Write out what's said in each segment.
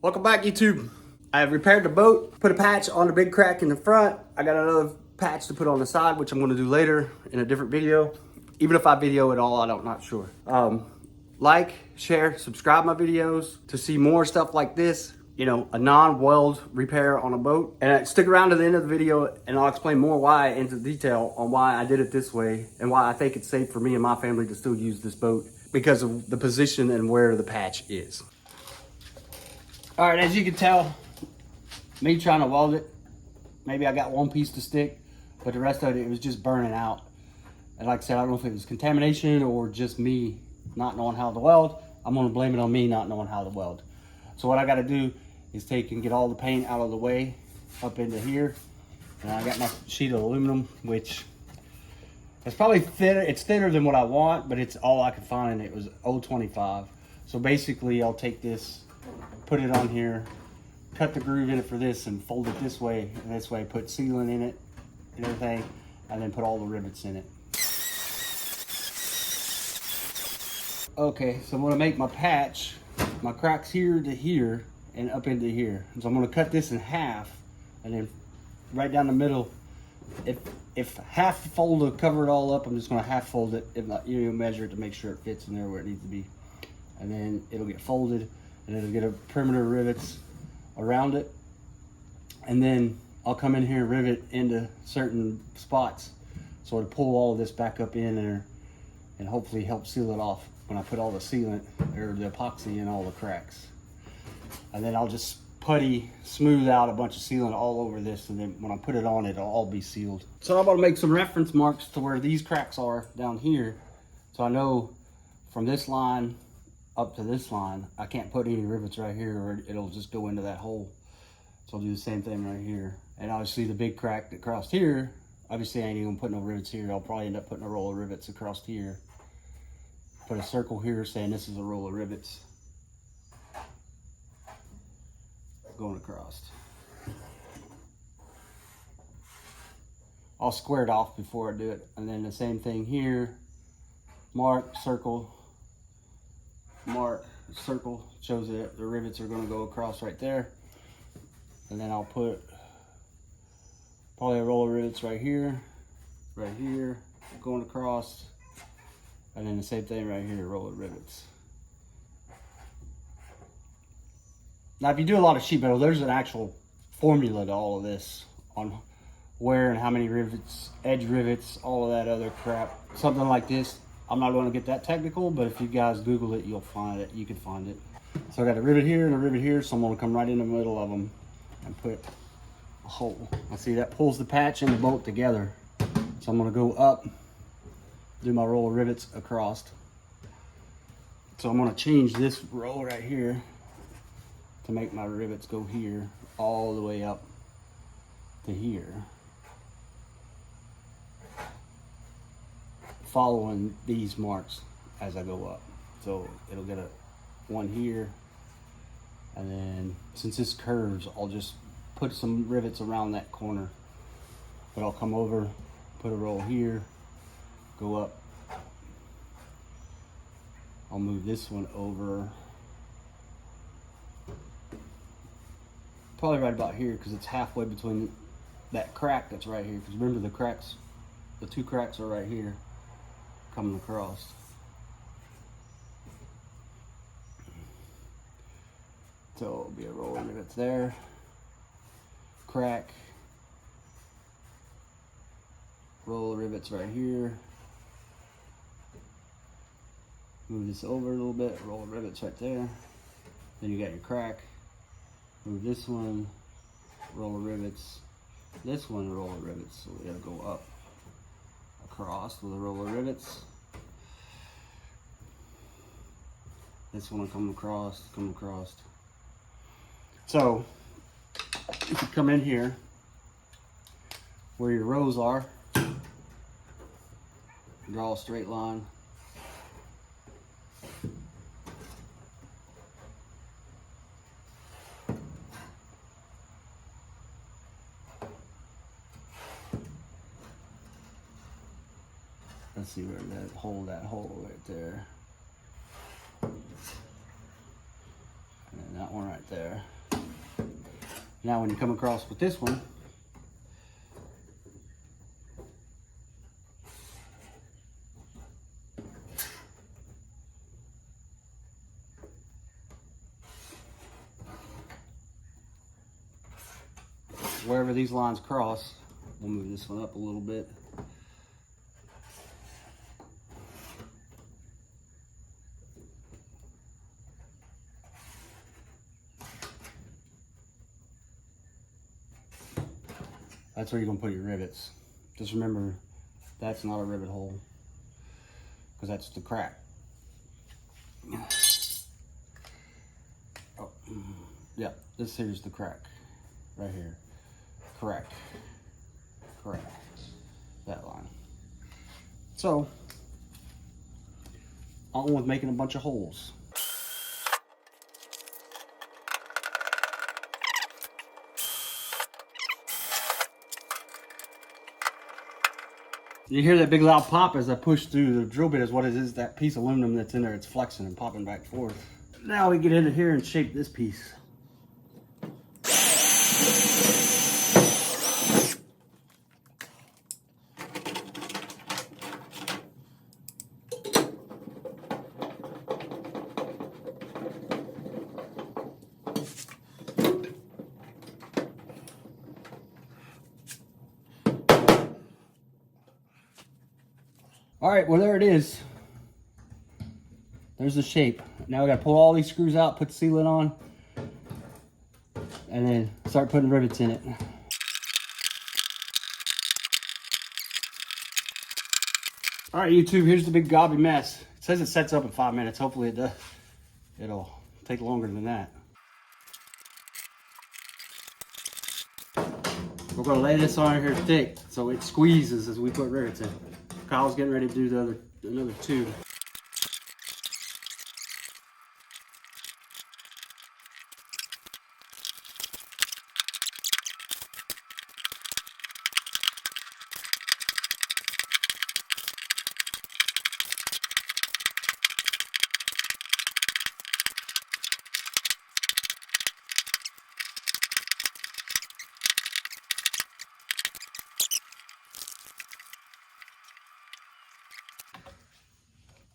Welcome back, YouTube. I have repaired the boat, put a patch on the big crack in the front. I got another patch to put on the side, which I'm gonna do later in a different video. Even if I video it all, I'm not sure. Like, share, subscribe my videos to see more stuff like this. You know, a non-weld repair on a boat. And stick around to the end of the video and I'll explain more why into detail on why I did it this way and why I think it's safe for me and my family to still use this boat because of the position and where the patch is. All right, as you can tell, me trying to weld it, maybe I got one piece to stick, but the rest of it was just burning out. And like I said, I don't know if it was contamination or just me not knowing how to weld. I'm gonna blame it on me not knowing how to weld. So what I gotta do is take and get all the paint out of the way up into here. And I got my sheet of aluminum, which it's probably thinner. It's thinner than what I want, but it's all I could find. It was 0.25. So basically I'll take this, put it on here, cut the groove in it for this and fold it this way and this way, put sealant in it and everything, and then put all the rivets in it. Okay, so I'm gonna make my patch, my cracks here to here and up into here. So I'm gonna cut this in half and then right down the middle. If half fold to cover it all up, I'm just gonna half fold it. If not, you measure it to make sure it fits in there where it needs to be. And then it'll get folded and it'll get a perimeter rivets around it. And then I'll come in here and rivet into certain spots. So to pull all of this back up in there and hopefully help seal it off when I put all the sealant or the epoxy in all the cracks. And then I'll just putty smooth out a bunch of sealant all over this, and then when I put it on, it'll all be sealed. So I'm gonna make some reference marks to where these cracks are down here. So I know from this line up to this line, I can't put any rivets right here or it'll just go into that hole. So I'll do the same thing right here. And obviously the big crack that crossed here, obviously I ain't even gonna put no rivets here. I'll probably end up putting a roll of rivets across here. Put a circle here saying this is a roll of rivets going across. I'll square it off before I do it. And then the same thing here, mark, circle, mark, circle, shows that the rivets are gonna go across right there. And then I'll put probably a roll of rivets right here, going across. And then the same thing right here, roll of rivets. Now, if you do a lot of sheet metal, there's an actual formula to all of this on where and how many rivets, edge rivets, all of that other crap. Something like this, I'm not going to get that technical, but if you guys Google it, you'll find it. You can find it. So I got a rivet here and a rivet here, so I'm going to come right in the middle of them and put a hole. I see that pulls the patch and the bolt together. So I'm going to go up, do my roll of rivets across. So I'm going to change this roll right here to make my rivets go here all the way up to here, following these marks as I go up. So it'll get a one here, and then since this curves, I'll just put some rivets around that corner. But I'll come over, put a roll here, go up. I'll move this one over probably right about here because it's halfway between that crack that's right here. Because remember the cracks, the two cracks are right here coming across. So it'll be a roll of rivets there, crack, roll of rivets right here. Move this over a little bit, roll of rivets right there. Then you got your crack. Move this one, roll of rivets. This one, roll of rivets. So we gotta go up, across with a roll of rivets. This one will come across, So, if you come in here, where your rows are, draw a straight line. Let's see where that hole right there. And then that one right right there. Now when you come across with this one, wherever these lines cross, we'll move this one up a little bit. That's where you're gonna put your rivets. Just remember, that's not a rivet hole, because that's the crack. Oh, yeah, this here's the crack, right here. Correct. That line. So, on with making a bunch of holes. You hear that big loud pop as I push through the drill bit is what it is, that piece of aluminum that's in there. It's flexing and popping back and forth. Now we get into here and shape this piece. All right, well, there it is. There's the shape. Now we gotta pull all these screws out, put the sealant on, and then start putting rivets in it. All right, YouTube, here's the big gobby mess. It says it sets up in 5 minutes. Hopefully it does. It'll take longer than that. We're gonna lay this on here thick so it squeezes as we put rivets in. Kyle's getting ready to do another two.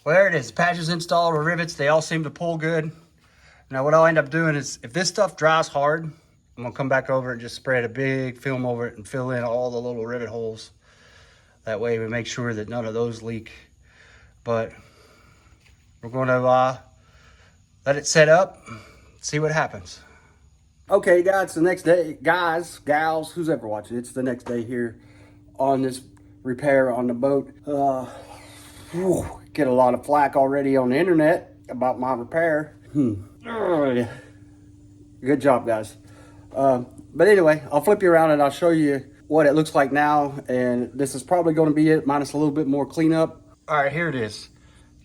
Well, there it is. Patches installed with rivets. They all seem to pull good. Now what I'll end up doing is, if this stuff dries hard, I'm gonna come back over and just spread a big film over it and fill in all the little rivet holes. That way we make sure that none of those leak. But we're gonna let it set up, see what happens. Okay guys, the next day, guys, gals, who's ever watching, it's the next day here on this repair on the boat. Get a lot of flack already on the internet about my repair. Good job, guys. But anyway, I'll flip you around and I'll show you what it looks like now. And this is probably going to be it, minus a little bit more cleanup. All right, here it is.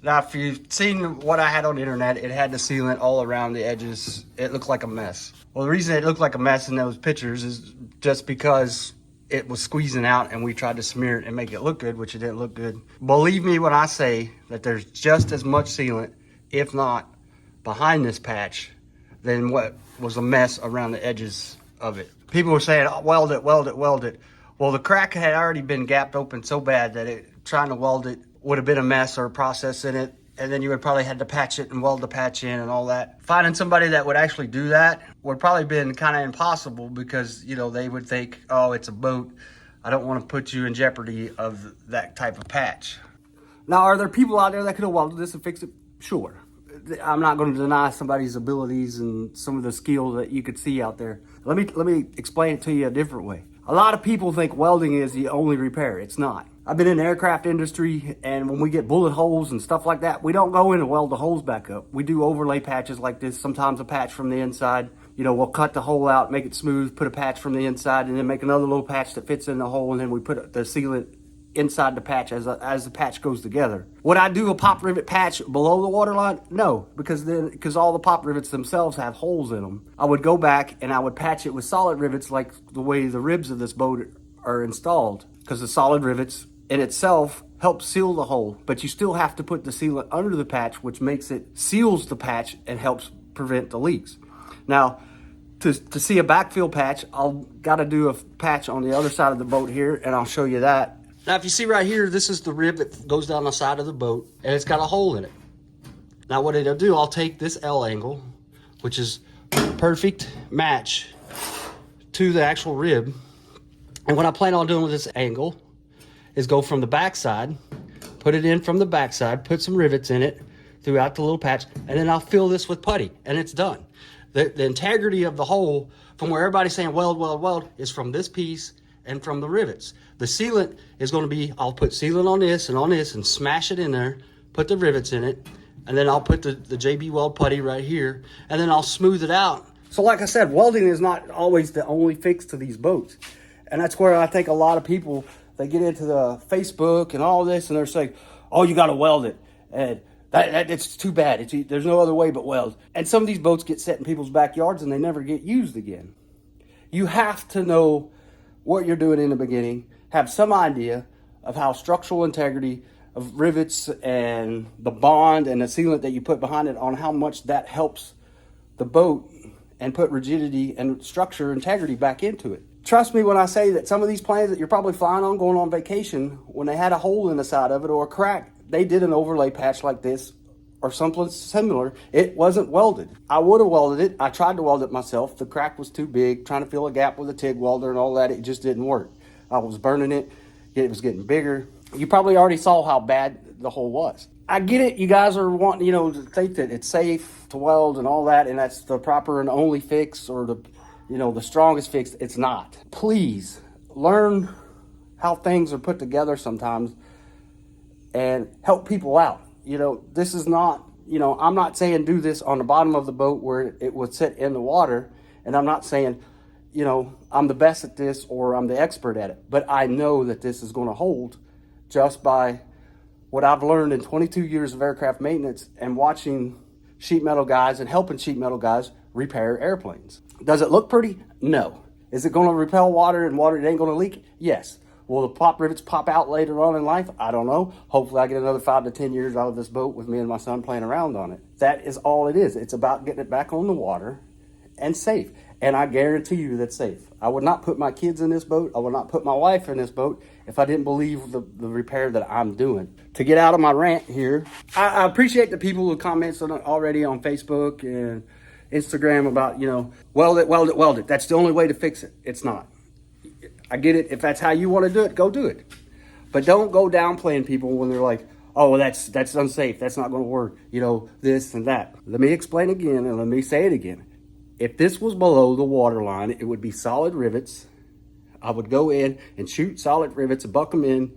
Now, if you've seen what I had on the internet, it had the sealant all around the edges. It looked like a mess. Well, the reason it looked like a mess in those pictures is just because it was squeezing out and we tried to smear it and make it look good, which it didn't look good. Believe me when I say that there's just as much sealant, if not behind this patch, than what was a mess around the edges of it. People were saying, oh, weld it, weld it, weld it. Well, the crack had already been gapped open so bad that trying to weld it would have been a mess or a process in it. And then you would probably had to patch it and weld the patch in and all that. Finding somebody that would actually do that would probably been kind of impossible, because, you know, they would think, oh, it's a boat. I don't want to put you in jeopardy of that type of patch. Now, are there people out there that could have welded this and fixed it? Sure. I'm not going to deny somebody's abilities and some of the skill that you could see out there. Let me explain it to you a different way. A lot of people think welding is the only repair. It's not. I've been in the aircraft industry, and when we get bullet holes and stuff like that, we don't go in and weld the holes back up. We do overlay patches like this, sometimes a patch from the inside. You know, we'll cut the hole out, make it smooth, put a patch from the inside, and then make another little patch that fits in the hole, and then we put the sealant inside the patch as the patch goes together. Would I do a pop rivet patch below the waterline? No, because all the pop rivets themselves have holes in them. I would go back and I would patch it with solid rivets like the way the ribs of this boat are installed, because the solid rivets in itself help seal the hole, but you still have to put the sealant under the patch, which seals the patch and helps prevent the leaks. Now, to see a backfill patch, I'll got to do a patch on the other side of the boat here, and I'll show you that. Now, if you see right here, this is the rib that goes down the side of the boat, and it's got a hole in it. Now, what it'll do, I'll take this L angle, which is perfect match to the actual rib. And what I plan on doing with this angle is go from the backside, put it in from the backside, put some rivets in it throughout the little patch, and then I'll fill this with putty, and it's done. The integrity of the hole, from where everybody's saying weld, weld, weld, is from this piece and from the rivets. The sealant is going to be, I'll put sealant on this and smash it in there, put the rivets in it, and then I'll put the JB Weld putty right here, and then I'll smooth it out. So like I said, welding is not always the only fix to these boats. And that's where I think a lot of people, they get into the Facebook and all this, and they're saying, oh, you got to weld it. And it's too bad. There's no other way but weld. And some of these boats get set in people's backyards and they never get used again. You have to know what you're doing in the beginning, have some idea of how structural integrity of rivets and the bond and the sealant that you put behind it, on how much that helps the boat and put rigidity and structure integrity back into it. Trust me when I say that some of these planes that you're probably flying on going on vacation, when they had a hole in the side of it or a crack, they did an overlay patch like this or something similar. It wasn't welded. I would have welded it. I tried to weld it myself. The crack was too big, trying to fill a gap with a TIG welder and all that. It just didn't work. I was burning it. It was getting bigger. You probably already saw how bad the hole was. I get it. You guys are wanting, to think that it's safe to weld and all that, and that's the proper and only fix, or the strongest fix. It's not. Please learn how things are put together sometimes and help people out. This is not, I'm not saying do this on the bottom of the boat where it would sit in the water. And I'm not saying, I'm the best at this or I'm the expert at it. But I know that this is going to hold just by what I've learned in 22 years of aircraft maintenance and watching sheet metal guys and helping sheet metal guys repair airplanes. Does it look pretty? No. Is it going to repel water and water ain't going to leak? Yes. Will the pop rivets pop out later on in life? I don't know. Hopefully I get another 5 to 10 years out of this boat with me and my son playing around on it. That is all it is. It's about getting it back on the water and safe. And I guarantee you that's safe. I would not put my kids in this boat. I would not put my wife in this boat if I didn't believe the repair that I'm doing. To get out of my rant here, I appreciate the people who comments on it already on Facebook and Instagram about, weld it, weld it, weld it. That's the only way to fix it. It's not. I get it. If that's how you want to do it, go do it. But don't go downplaying people when they're like, oh, that's unsafe. That's not going to work. This and that. Let me explain again, and let me say it again. If this was below the water line, it would be solid rivets. I would go in and shoot solid rivets and buck them in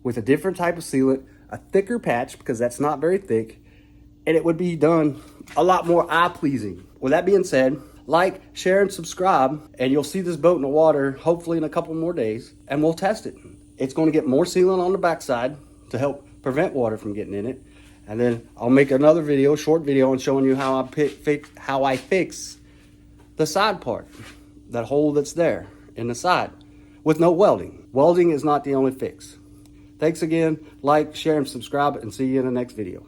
with a different type of sealant, a thicker patch, because that's not very thick, and it would be done a lot more eye-pleasing. With that being said, like, share, and subscribe, and you'll see this boat in the water hopefully in a couple more days, and we'll test it. It's going to get more sealant on the backside to help prevent water from getting in it, and then I'll make another video, short video, on showing you how I fix the side part, that hole that's there in the side, with no welding. Welding is not the only fix. Thanks again. Like, share, and subscribe, and see you in the next video.